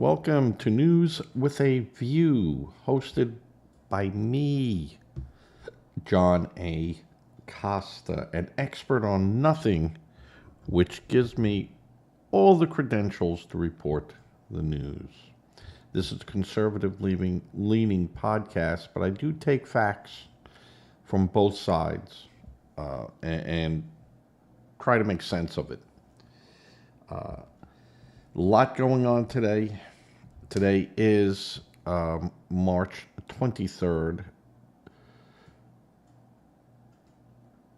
Welcome to News with a View, hosted by me, John A. Costa, an expert on nothing, which gives me all the credentials to report the news. This is a conservative-leaning podcast, but I do take facts from both sides and try to make sense of it. A lot going on today. Today is March 23rd,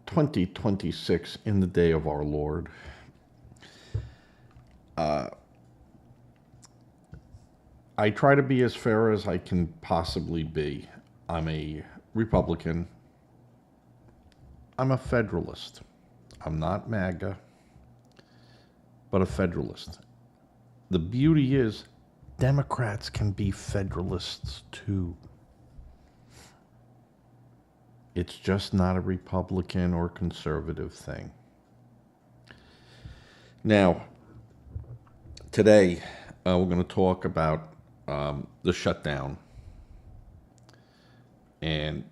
2026, in the day of our Lord. I try to be as fair as I can possibly be. I'm a Republican. I'm a Federalist. I'm not MAGA, but a Federalist. The beauty is Democrats can be Federalists too. It's just not a Republican or conservative thing. Now, today we're going to talk about the shutdown and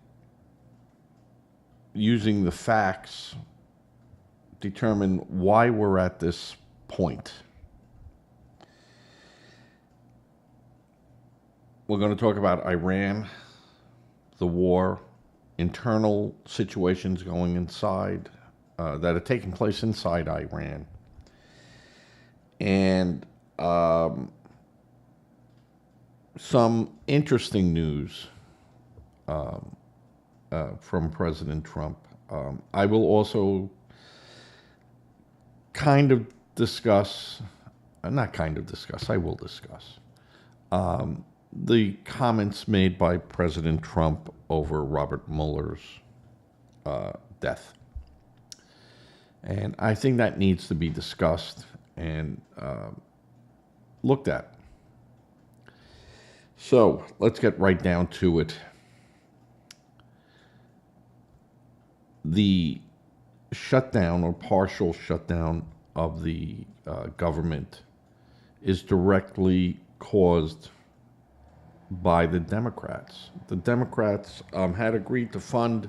using the facts determine why we're at this point. We're going to talk about Iran, the war, internal situations going inside that are taking place inside Iran, and some interesting news from President Trump. I will also I will discuss the comments made by President Trump over Robert Mueller's death. And I think that needs to be discussed and looked at. So let's get right down to it. The shutdown or partial shutdown of the government is directly caused by the Democrats. The Democrats had agreed to fund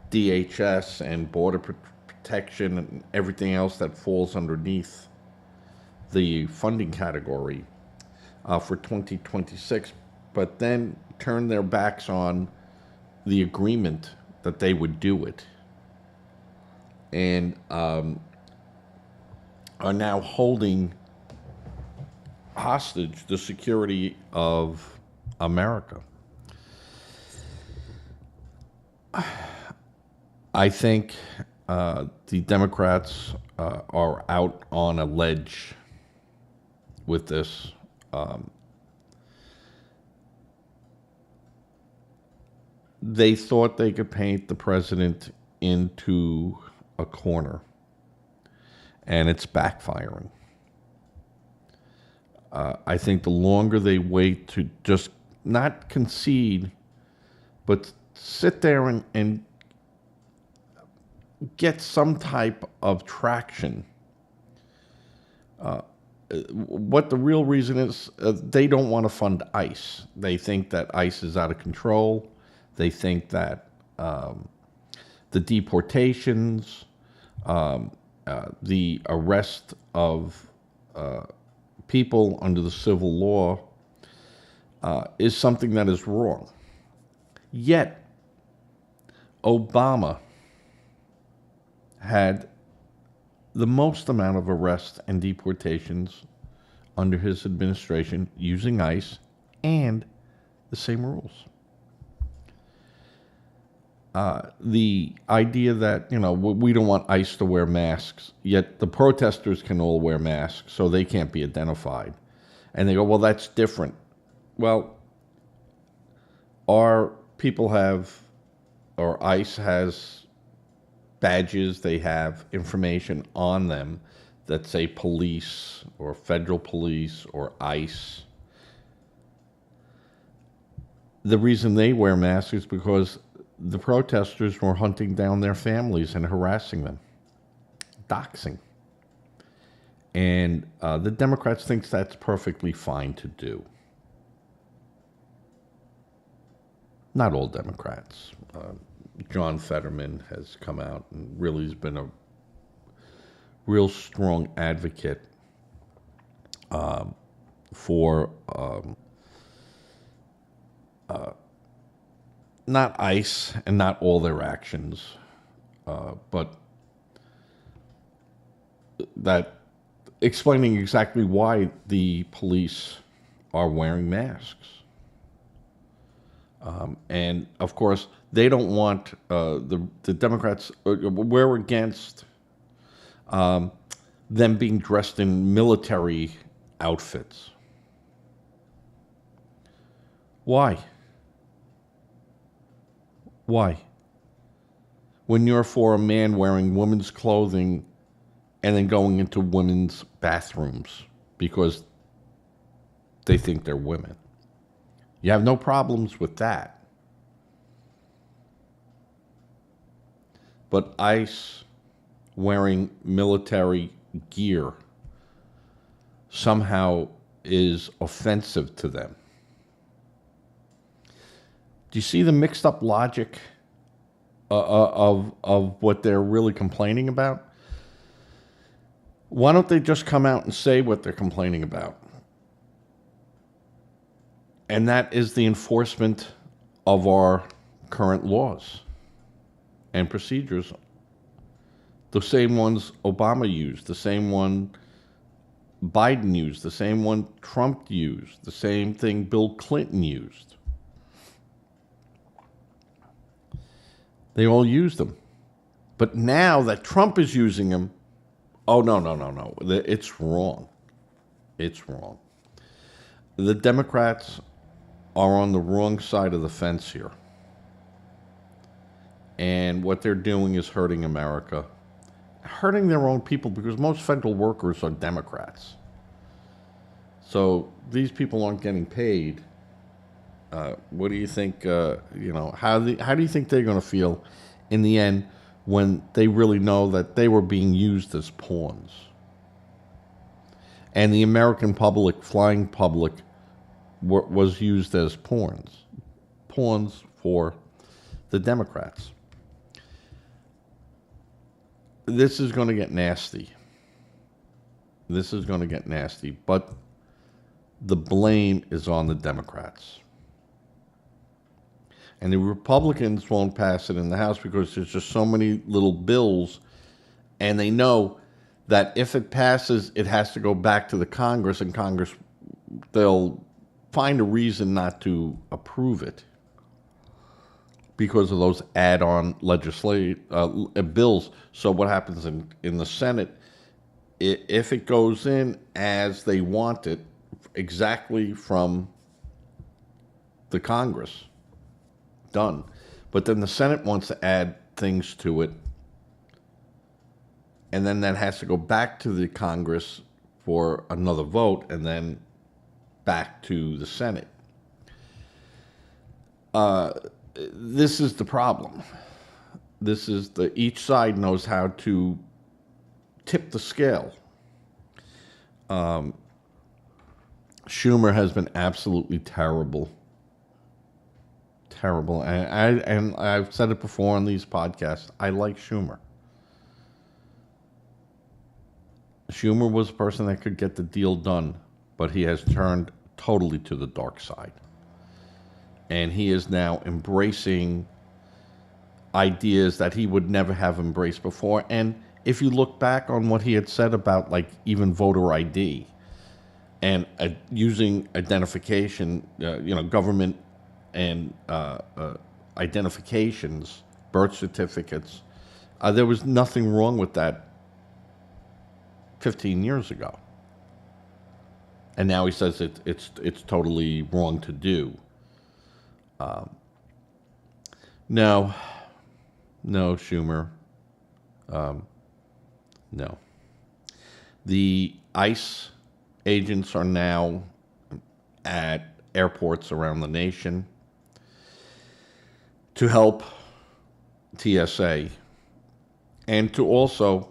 DHS and border protection and everything else that falls underneath the funding category for 2026, but then turned their backs on the agreement that they would do it, and are now holding hostage the security of America. I think the Democrats are out on a ledge with this. They thought they could paint the president into a corner, and it's backfiring. I think the longer they wait to just not concede, but sit there and get some type of traction, what the real reason is, they don't want to fund ICE. They think that ICE is out of control. They think that the deportations, the arrest of people under the civil law is something that is wrong. Yet, Obama had the most amount of arrests and deportations under his administration using ICE and the same rules. The idea that, we don't want ICE to wear masks, yet the protesters can all wear masks, so they can't be identified. And they go, well, that's different. Well, our people or ICE has badges, they have information on them that say police or federal police or ICE. The reason they wear masks is because the protesters were hunting down their families and harassing them, doxing. And the Democrats think that's perfectly fine to do. Not all Democrats. John Fetterman has come out and really has been a real strong advocate for not ICE and not all their actions, but that explaining exactly why the police are wearing masks. And of course, they don't want the Democrats. We're against them being dressed in military outfits. Why? Why? When you're for a man wearing women's clothing and then going into women's bathrooms because they think they're women. You have no problems with that. But ICE wearing military gear somehow is offensive to them. Do you see the mixed up logic of what they're really complaining about? Why don't they just come out and say what they're complaining about? And that is the enforcement of our current laws and procedures. The same ones Obama used, the same one Biden used, the same one Trump used, the same thing Bill Clinton used. They all used them. But now that Trump is using them, oh, no. It's wrong. It's wrong. The Democrats are on the wrong side of the fence here. And what they're doing is hurting America. Hurting their own people because most federal workers are Democrats. So these people aren't getting paid. What do you think, how do you think they're going to feel in the end when they really know that they were being used as pawns? And the American public, flying public, was used as pawns for the Democrats. This is going to get nasty. But the blame is on the Democrats. And the Republicans won't pass it in the House because there's just so many little bills, and they know that if it passes, it has to go back to the Congress, and Congress, they'll find a reason not to approve it because of those add-on bills. So what happens in the Senate, if it goes in as they want it, exactly from the Congress, done. But then the Senate wants to add things to it, and then that has to go back to the Congress for another vote, and then back to the Senate. This is the problem. Each side knows how to tip the scale. Schumer has been absolutely terrible. And I've said it before on these podcasts. I like Schumer. Schumer was a person that could get the deal done, but he has turned totally to the dark side. And he is now embracing ideas that he would never have embraced before. And if you look back on what he had said about, like, even voter ID and using identification, government and identifications, birth certificates, there was nothing wrong with that 15 years ago. And now he says it's totally wrong to do. No, Schumer. No. The ICE agents are now at airports around the nation to help TSA and to also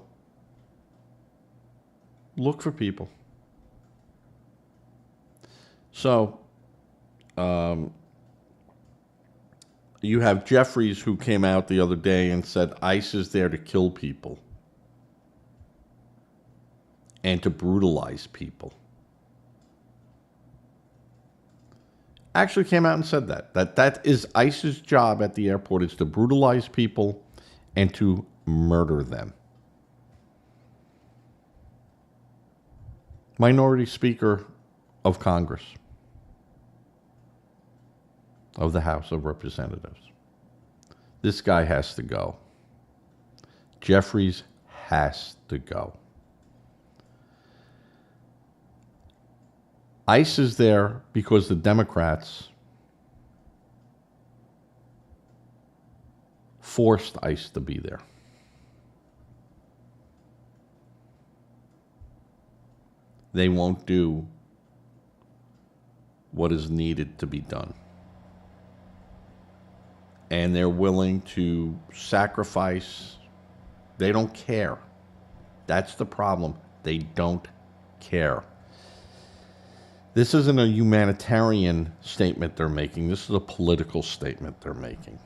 Look for people. So, you have Jeffries, who came out the other day and said ICE is there to kill people and to brutalize people. Actually came out and said that is ICE's job at the airport, is to brutalize people and to murder them. Minority Speaker of Congress, of the House of Representatives. This guy has to go. Jeffries has to go. ICE is there because the Democrats forced ICE to be there. They won't do what is needed to be done. And they're willing to sacrifice. They don't care. That's the problem. They don't care. This isn't a humanitarian statement they're making. This is a political statement they're making.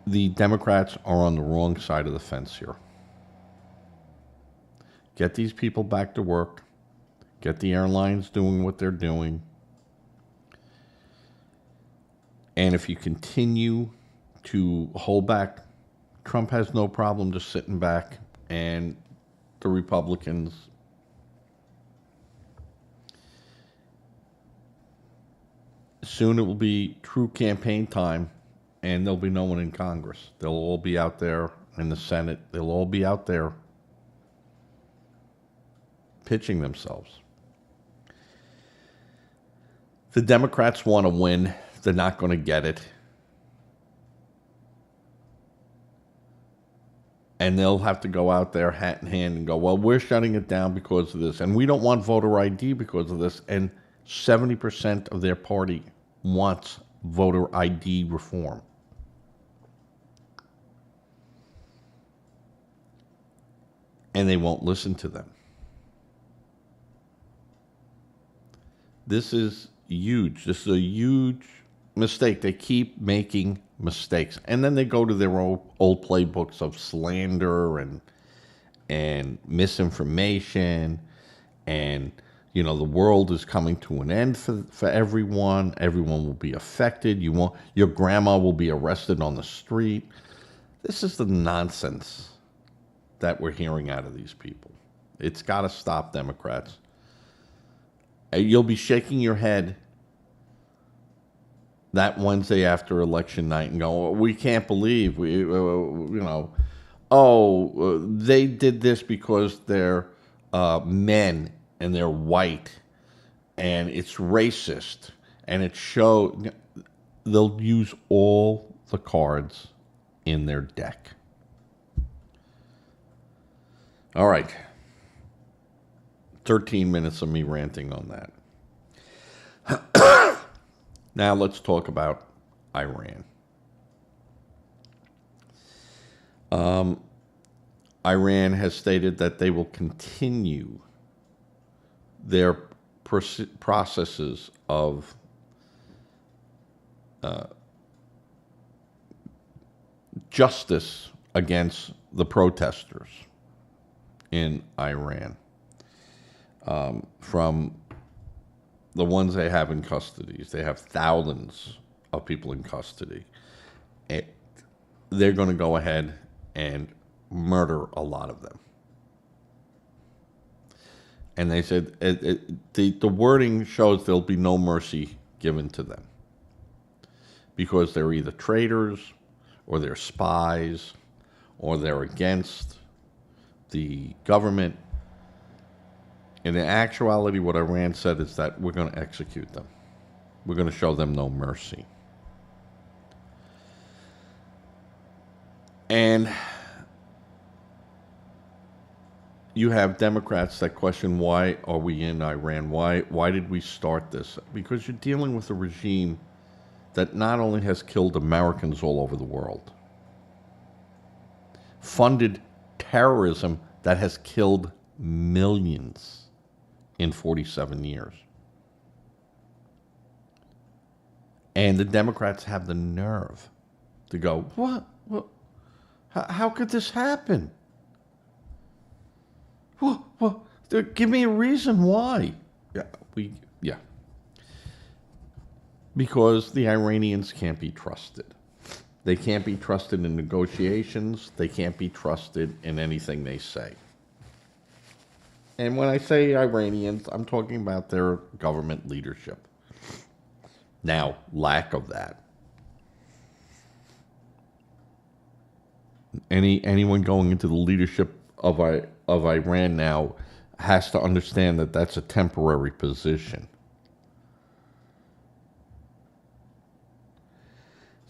The Democrats are on the wrong side of the fence here. Get these people back to work. Get the airlines doing what they're doing. And if you continue to hold back, Trump has no problem just sitting back, and the Republicans soon it will be true campaign time, and there'll be no one in Congress. They'll all be out there in the Senate. They'll all be out there pitching themselves. The Democrats want to win. They're not going to get it. And they'll have to go out there hat in hand and go, well, we're shutting it down because of this. And we don't want voter ID because of this. And 70% of their party wants voter ID reform. And they won't listen to them. This is huge. This is a huge mistake. They keep making mistakes. And then they go to their old playbooks of slander and misinformation. And, you know, the world is coming to an end for everyone. Everyone will be affected. Your grandma will be arrested on the street. This is the nonsense that we're hearing out of these people. It's got to stop, Democrats. You'll be shaking your head that Wednesday after election night and go, we can't believe they did this because they're men and they're white and it's racist and it showed. They'll use all the cards in their deck. All right. 13 minutes of me ranting on that. Now let's talk about Iran. Iran has stated that they will continue their processes of justice against the protesters in Iran. From the ones they have in custody. They have thousands of people in custody. They're going to go ahead and murder a lot of them. And they said the wording shows there'll be no mercy given to them because they're either traitors or they're spies or they're against the government. In actuality, what Iran said is that we're going to execute them. We're going to show them no mercy. And you have Democrats that question, why are we in Iran? Why did we start this? Because you're dealing with a regime that not only has killed Americans all over the world, funded terrorism that has killed millions in 47 years. And the Democrats have the nerve to go, what? How could this happen? What? Give me a reason why. Yeah. Because the Iranians can't be trusted. They can't be trusted in negotiations. They can't be trusted in anything they say. And when I say Iranians, I'm talking about their government leadership. Now, lack of that. Anyone going into the leadership of Iran now has to understand that that's a temporary position.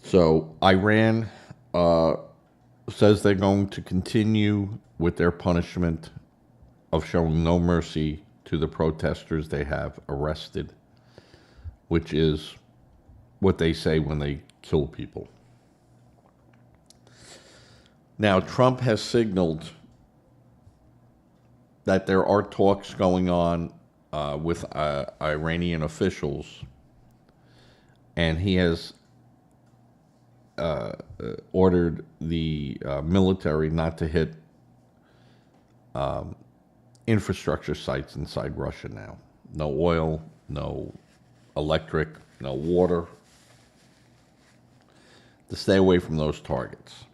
So Iran says they're going to continue with their punishment of showing no mercy to the protesters they have arrested, which is what they say when they kill people. Now, Trump has signaled that there are talks going on with Iranian officials, and he has ordered the military not to hit infrastructure sites inside Russia now. No oil, no electric, no water. To stay away from those targets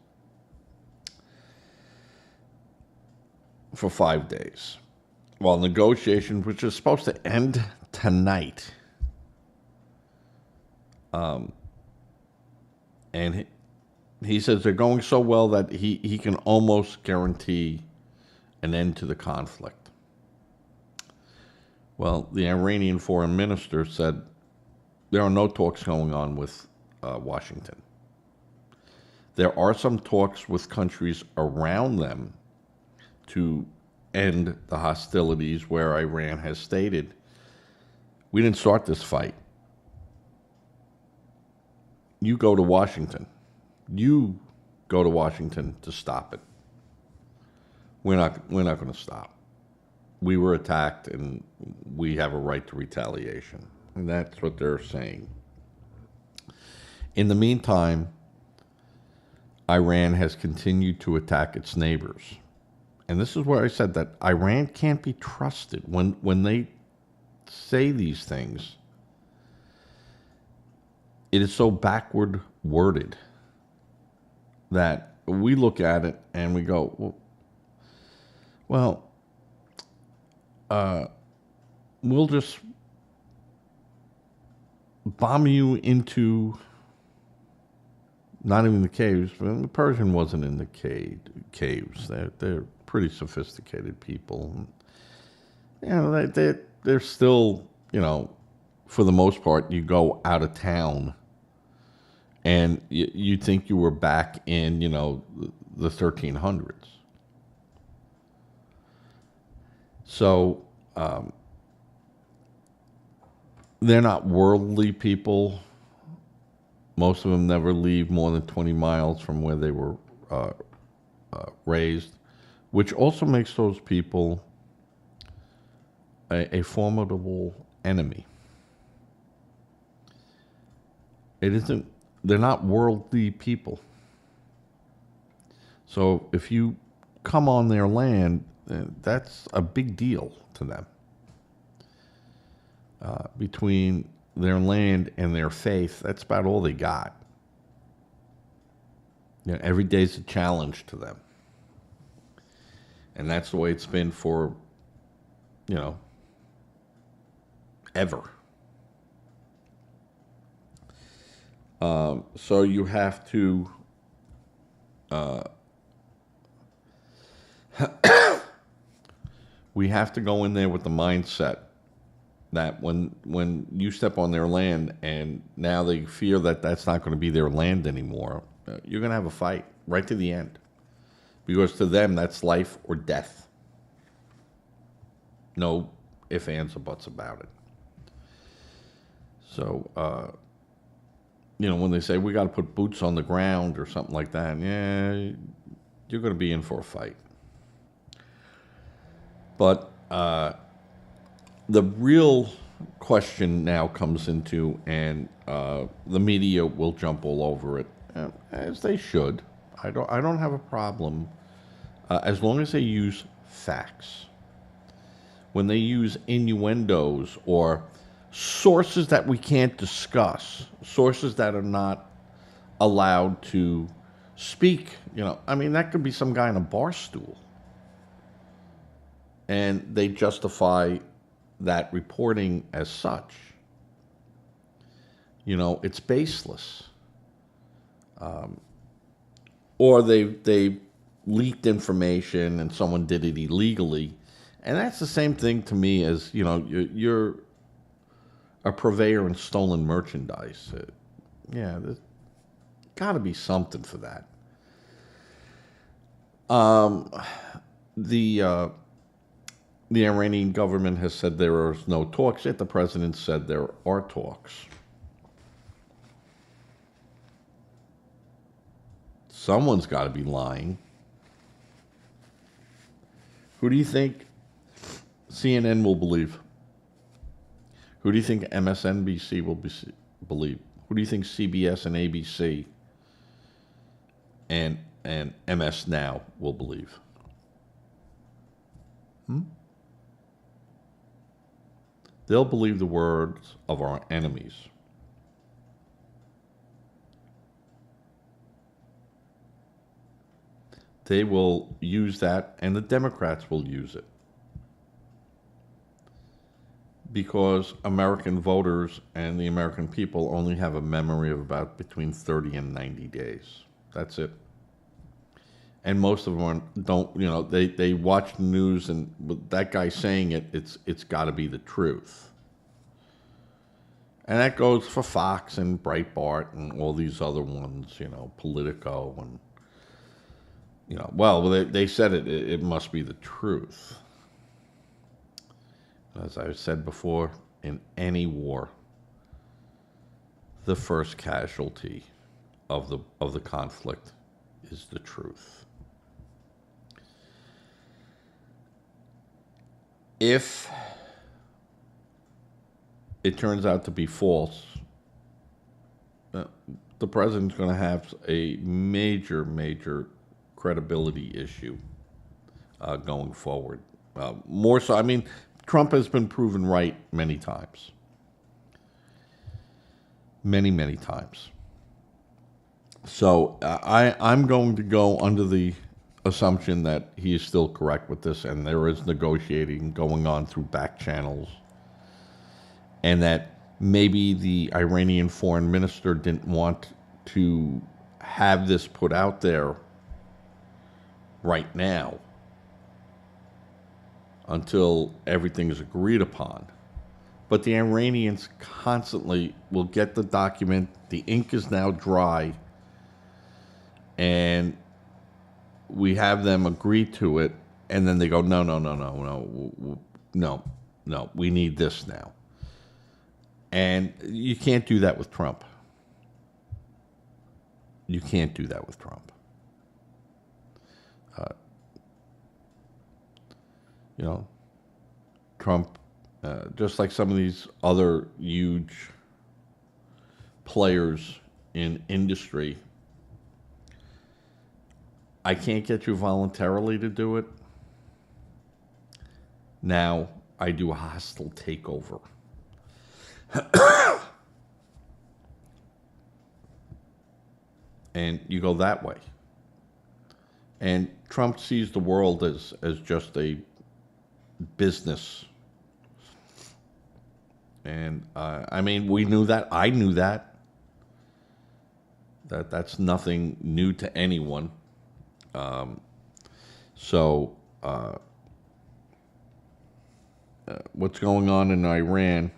for 5 days. While negotiations, which are supposed to end tonight, and he says they're going so well that he can almost guarantee an end to the conflict. Well, the Iranian foreign minister said there are no talks going on with Washington. There are some talks with countries around them to end the hostilities, where Iran has stated, we didn't start this fight. You go to Washington. You go to Washington to stop it. We're not going to stop. We were attacked, and we have a right to retaliation. And that's what they're saying. In the meantime, Iran has continued to attack its neighbors. And this is where I said that Iran can't be trusted. When they say these things, it is so backward worded that we look at it and we go, well, we'll just bomb you into not even the caves. But the Persian wasn't in the caves. They're pretty sophisticated people. You know, they're still, you know, for the most part, you go out of town and you think you were back in, you know, the 1300s. So they're not worldly people. Most of them never leave more than 20 miles from where they were raised, which also makes those people a formidable enemy. They're not worldly people. So if you come on their land, that's a big deal to them. Between their land and their faith, that's about all they got. You know, every day's a challenge to them. And that's the way it's been for, you know, ever. So you have to we have to go in there with the mindset that when you step on their land and now they fear that that's not going to be their land anymore, you're going to have a fight right to the end. Because to them, that's life or death. No ifs, ands, or buts about it. So, when they say we got to put boots on the ground or something like that, yeah, you're going to be in for a fight. But the real question now comes into, and the media will jump all over it, as they should. I don't have a problem as long as they use facts. When they use innuendos or sources that we can't discuss, sources that are not allowed to speak, I mean, that could be some guy in a bar stool. And they justify that reporting as such. It's baseless. Or they leaked information and someone did it illegally. And that's the same thing to me as, you're a purveyor in stolen merchandise. There's got to be something for that. The Iranian government has said there are no talks, yet the president said there are talks. Someone's got to be lying. Who do you think CNN will believe? Who do you think MSNBC will believe? Who do you think CBS and ABC and MS Now will believe? They'll believe the words of our enemies. They will use that, and the Democrats will use it. Because American voters and the American people only have a memory of about between 30 and 90 days. That's it. And most of them don't, they watch the news, and with that guy saying it's got to be the truth. And that goes for Fox and Breitbart and all these other ones, Politico and, they said it must be the truth. As I've said before, in any war, the first casualty of the conflict is the truth. If it turns out to be false, the president's going to have a major credibility issue going forward. More so, I mean, Trump has been proven right many times. Many times. So I'm going to go under the assumption that he is still correct with this, and there is negotiating going on through back channels, and that maybe the Iranian foreign minister didn't want to have this put out there right now until everything is agreed upon. But the Iranians constantly will get the document, the ink is now dry, and we have them agree to it, and then they go, no, we need this now. And you can't do that with Trump. You can't do that with Trump. Trump, just like some of these other huge players in industry, I can't get you voluntarily to do it. Now I do a hostile takeover. And you go that way. And Trump sees the world as just a business. And I mean, we knew that. I knew that. That's nothing new to anyone. So what's going on in Iran,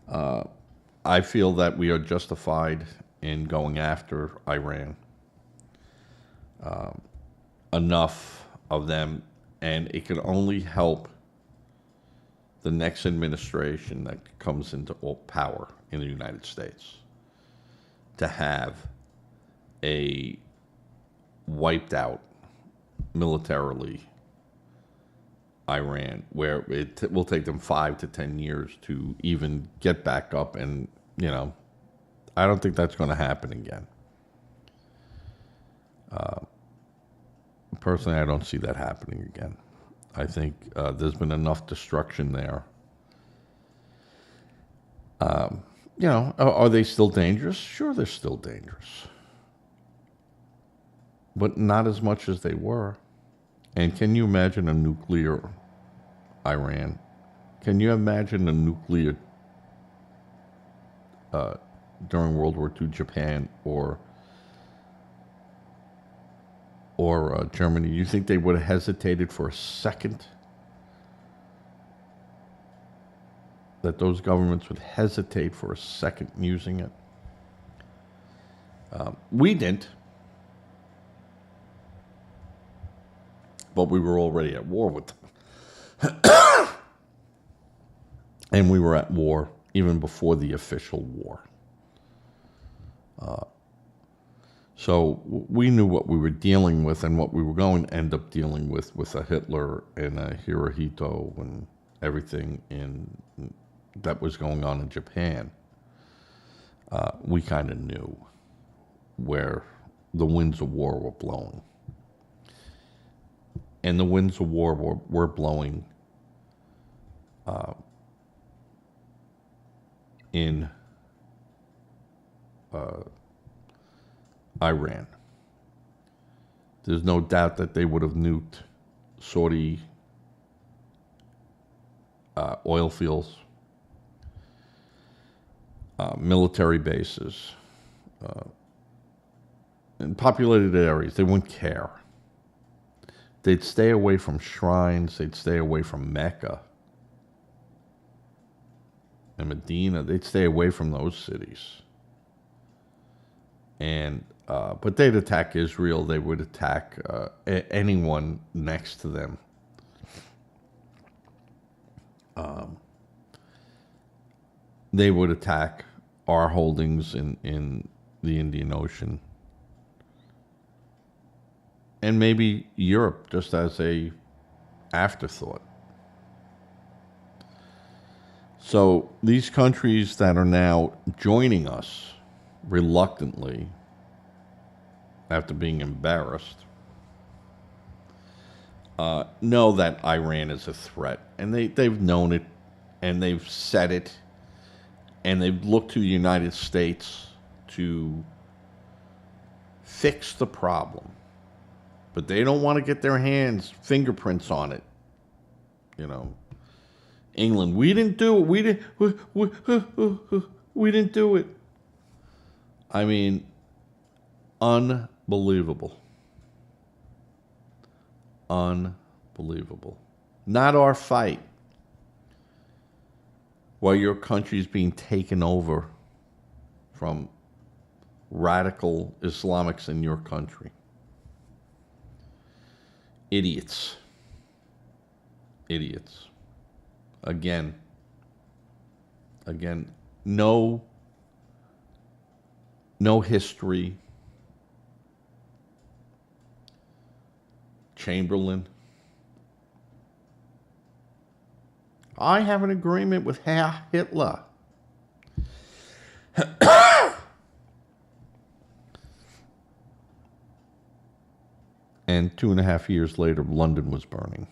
I feel that we are justified in going after Iran. Enough of them, and it can only help the next administration that comes into power in the United States. to have a wiped out militarily Iran, where it will take them 5 to 10 years to even get back up. And, I don't think that's going to happen again. Personally, I don't see that happening again. I think there's been enough destruction there. Are they still dangerous? Sure, they're still dangerous. But not as much as they were. And can you imagine a nuclear Iran? Can you imagine a nuclear during World War II Japan or Germany? You think they would have hesitated for a second? That those governments would hesitate for a second using it? We didn't. But we were already at war with them. And we were at war even before the official war. So we knew what we were dealing with and what we were going to end up dealing with a Hitler and a Hirohito and everything that was going on in Japan. We kind of knew where the winds of war were blowing. And the winds of war were blowing in Iran. There's no doubt that they would have nuked Saudi oil fields, military bases, in populated areas. They wouldn't care. They'd stay away from shrines. They'd stay away from Mecca and Medina. They'd stay away from those cities. And but they'd attack Israel. They would attack anyone next to them. They would attack our holdings in the Indian Ocean. And maybe Europe, just as a afterthought. So these countries that are now joining us reluctantly, after being embarrassed, know that Iran is a threat. And they've known it, and they've said it, and they've looked to the United States to fix the problem. But they don't want to get their fingerprints on it. England, we didn't do it. We didn't do it. I mean, unbelievable. Unbelievable. Not our fight. While your country is being taken over from radical Islamics in your country. Idiots. Again, no history. Chamberlain. I have an agreement with Hitler. And 2.5 years later, London was burning.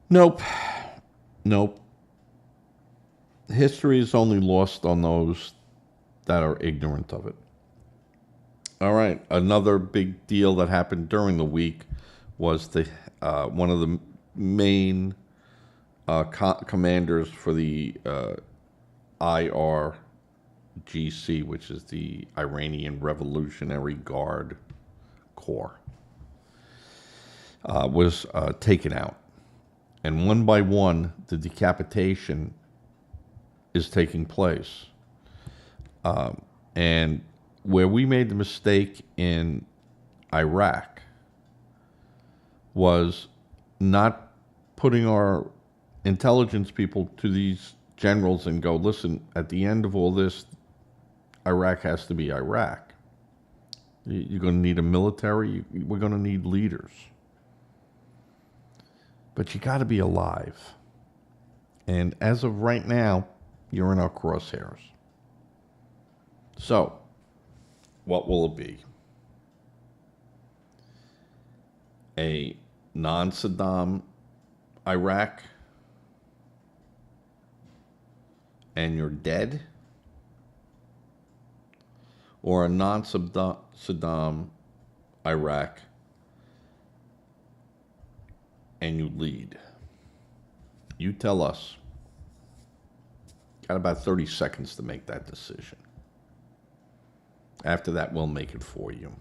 Nope. History is only lost on those that are ignorant of it. All right, another big deal that happened during the week was one of the main commanders for the IRGC, which is the Iranian Revolutionary Guard Corps, was taken out. And one by one, the decapitation is taking place. And where we made the mistake in Iraq was not putting our intelligence people to these generals and go, listen, at the end of all this, Iraq has to be Iraq. You're going to need a military. We're going to need leaders. But you got to be alive. And as of right now, you're in our crosshairs. So, what will it be? A non-Saddam Iraq and you're dead? Or a non-Saddam Iraq and you lead? You tell us. Got about 30 seconds to make that decision. After that, we'll make it for you.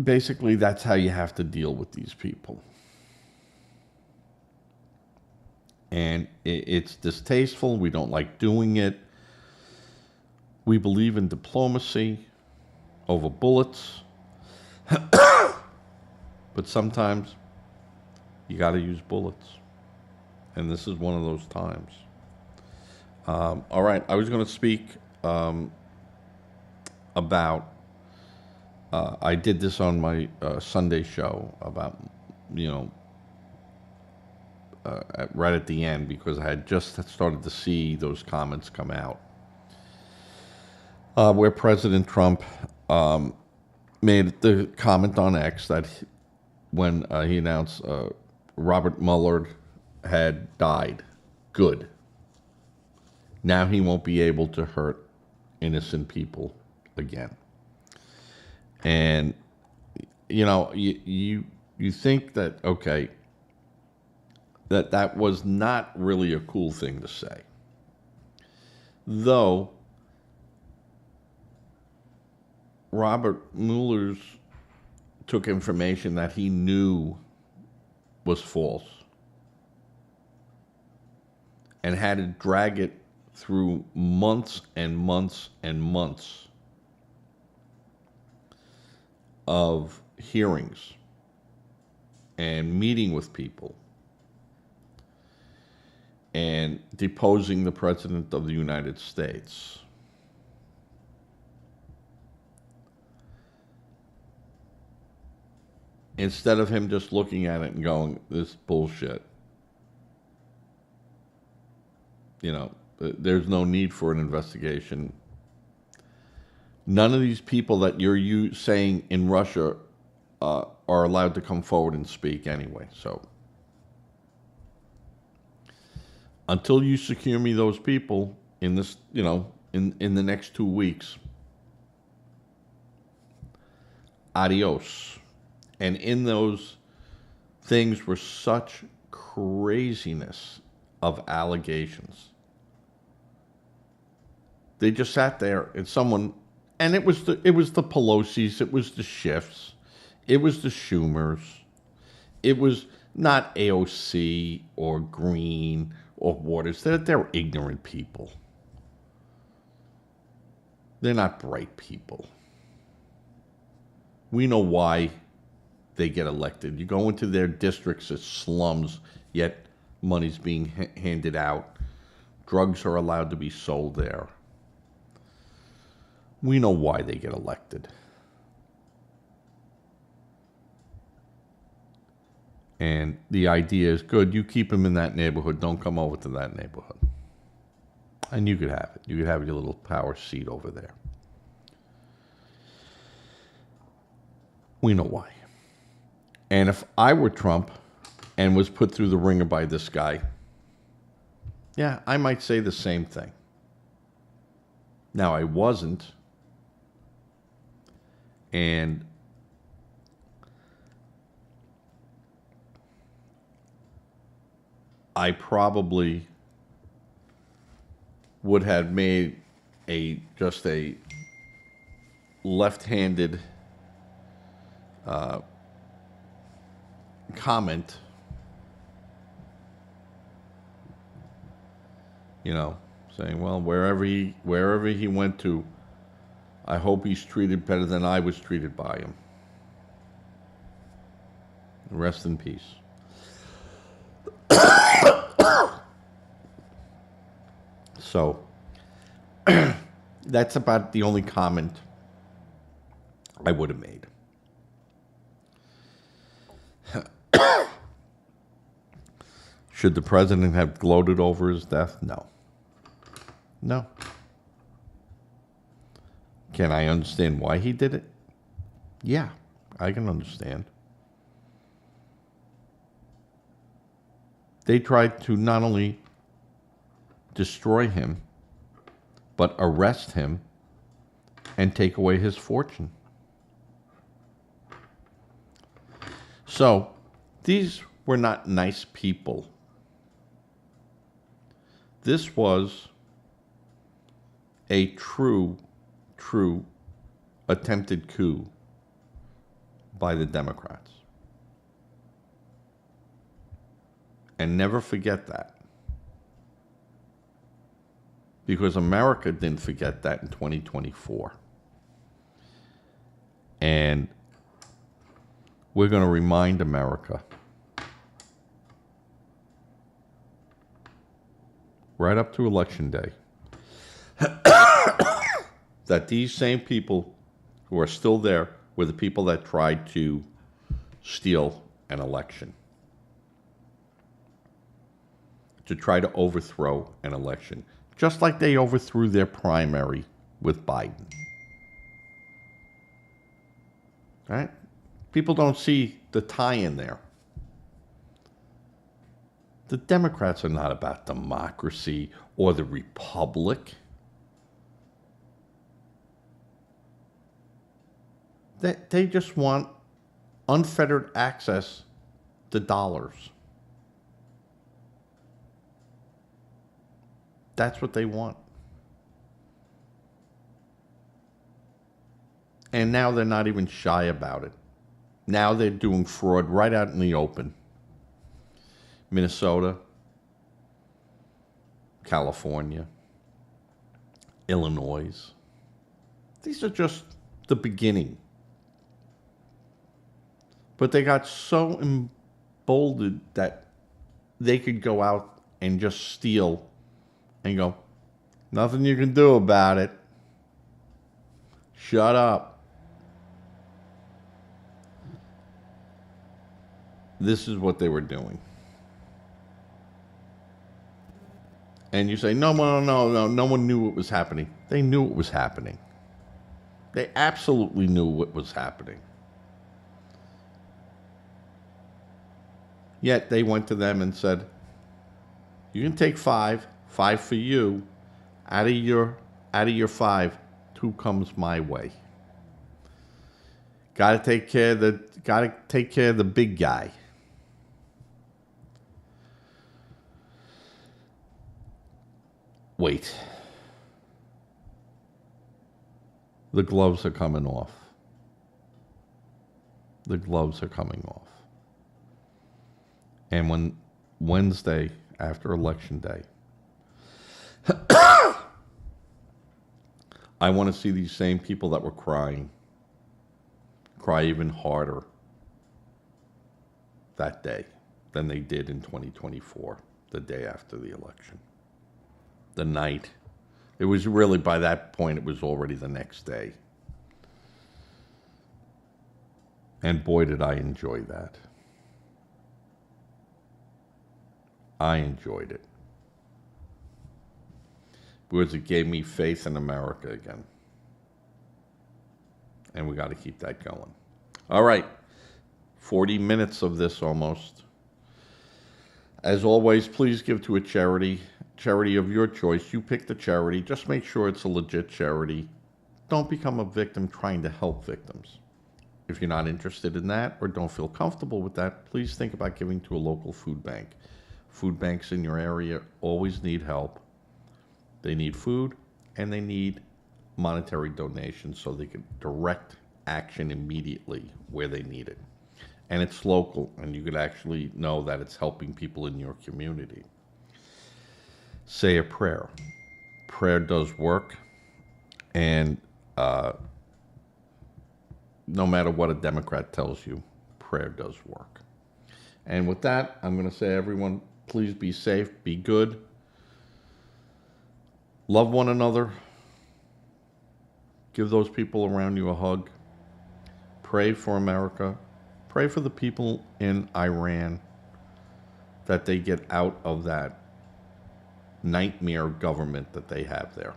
Basically, that's how you have to deal with these people. And it's distasteful. We don't like doing it. We believe in diplomacy over bullets. But sometimes you got to use bullets. And this is one of those times. All right, I was going to speak about, I did this on my Sunday show about, right at the end, because I had just started to see those comments come out, where President Trump made the comment on X that when he announced Robert Mueller had died, good. Now he won't be able to hurt innocent people again. And, you think that, okay, that was not really a cool thing to say. Though Robert Mueller's took information that he knew was false and had to drag it through months and months and months of hearings and meeting with people and deposing the President of the United States. Instead of him just looking at it and going, this bullshit. There's no need for an investigation. None of these people that you're saying in Russia are allowed to come forward and speak anyway. So until you secure me those people in this, in the next 2 weeks, adios. And in those things were such craziness of allegations. They just sat there and it was the Pelosi's, it was the Schiffs, it was the Schumers, it was not AOC or Green or Waters. They're ignorant people. They're not bright people. We know why they get elected. You go into their districts as slums, yet money's being handed out. Drugs are allowed to be sold there. We know why they get elected. And the idea is, good, you keep them in that neighborhood, don't come over to that neighborhood. And you could have it. You could have your little power seat over there. We know why. And if I were Trump and was put through the ringer by this guy, yeah, I might say the same thing. Now, I wasn't. And I probably would have made just a left-handed comment, saying, well, wherever he went to, I hope he's treated better than I was treated by him. Rest in peace. So that's about the only comment I would have made. Should the president have gloated over his death? No. No. Can I understand why he did it? Yeah, I can understand. They tried to not only destroy him, but arrest him and take away his fortune. So, these were not nice people. This was a true attempted coup by the Democrats. And never forget that. Because America didn't forget that in 2024. And we're going to remind America right up to Election Day that these same people who are still there were the people that tried to steal an election, to try to overthrow an election, just like they overthrew their primary with Biden. Right? People don't see the tie-in there. The Democrats are not about democracy or the republic. They just want unfettered access to dollars. That's what they want. And now they're not even shy about it. Now they're doing fraud right out in the open. Minnesota, California, Illinois. These are just the beginning. But they got so emboldened that they could go out and just steal and go, nothing you can do about it. Shut up. This is what they were doing. And you say, no one knew what was happening. They knew what was happening. They absolutely knew what was happening. Yet they went to them and said, you can take five for you. Out of your 5, 2 comes my way. Gotta take care of the big guy. Wait. The gloves are coming off. The gloves are coming off. And when Wednesday, after Election Day, I want to see these same people that were crying cry even harder that day than they did in 2024, the day after the election. The night. It was really, by that point, it was already the next day. And boy, did I enjoy that. I enjoyed it. Because it gave me faith in America again. And we got to keep that going. All right. 40 minutes of this almost. As always, please give to a charity of your choice. You pick the charity. Just make sure it's a legit charity. Don't become a victim trying to help victims. If you're not interested in that or don't feel comfortable with that, please think about giving to a local food bank. Food banks in your area always need help. They need food and they need monetary donations so they can direct action immediately where they need it. And it's local, and you could actually know that it's helping people in your community. Say a prayer. Prayer does work, and no matter what a Democrat tells you, prayer does work. And with that, I'm going to say, everyone, please be safe, be good. Love one another. Give those people around you a hug. Pray for America. Pray for the people in Iran that they get out of that nightmare government that they have there.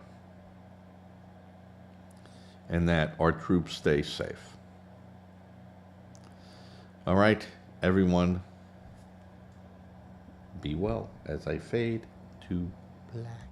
And that our troops stay safe. All right, everyone, be well as I fade to black.